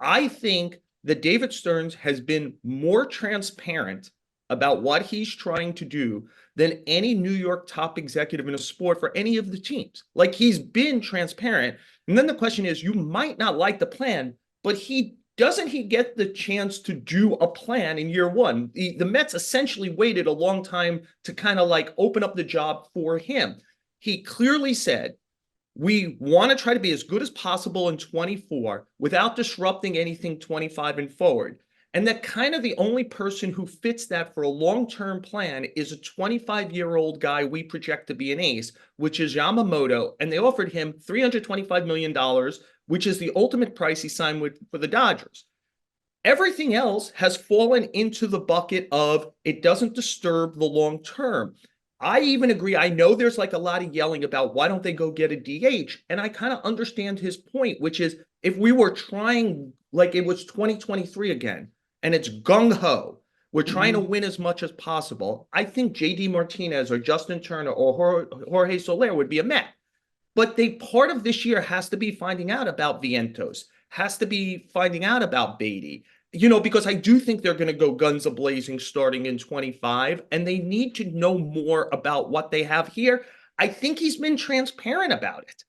I think that David Stearns has been more transparent about what he's trying to do than any New York top executive in a sport for any of the teams. Like, he's been transparent. And then the question is, you might not like the plan, but he get the chance to do a plan in year one? The Mets essentially waited a long time to kind of like open up the job for him. He clearly said, we want to try to be as good as possible in 24 without disrupting anything 25 and forward. And that kind of the only person who fits that for a long-term plan is a 25-year-old guy we project to be an ace, which is Yamamoto. And they offered him $325 million, which is the ultimate price he signed with for the Dodgers. Everything else has fallen into the bucket of it doesn't disturb the long term. I even agree. I know there's like a lot of yelling about why don't they go get a DH? And I kind of understand his point, which is if we were trying like it was 2023 again, and it's gung-ho, we're trying to win as much as possible, I think JD Martinez or Justin Turner or Jorge Soler would be a Met. But part of this year has to be finding out about Vientos, has to be finding out about Beatty, because I do think they're going to go guns a-blazing starting in 25, and they need to know more about what they have here. I think he's been transparent about it.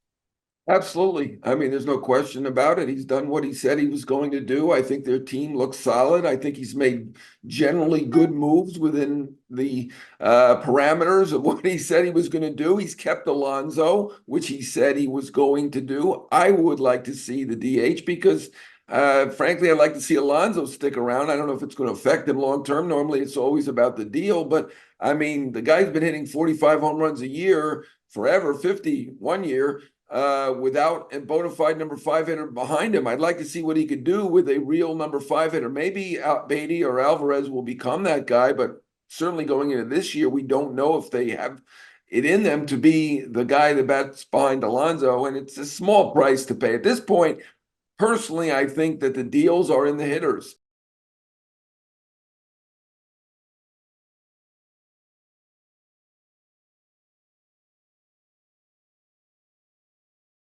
Absolutely. I mean, there's no question about it. He's done what he said he was going to do. I think their team looks solid. I think he's made generally good moves within the parameters of what he said he was going to do. He's kept Alonso, which he said he was going to do. I would like to see the DH because frankly, I'd like to see Alonso stick around. I don't know if it's going to affect him long term. Normally, it's always about the deal. But, I mean, the guy's been hitting 45 home runs a year forever, 50 one year, without a bona fide number 5 hitter behind him. I'd like to see what he could do with a real number 5 hitter. Maybe Beatty or Alvarez will become that guy, but certainly going into this year, we don't know if they have it in them to be the guy that bats behind Alonso, and it's a small price to pay. At this point, personally, I think that the deals are in the hitters.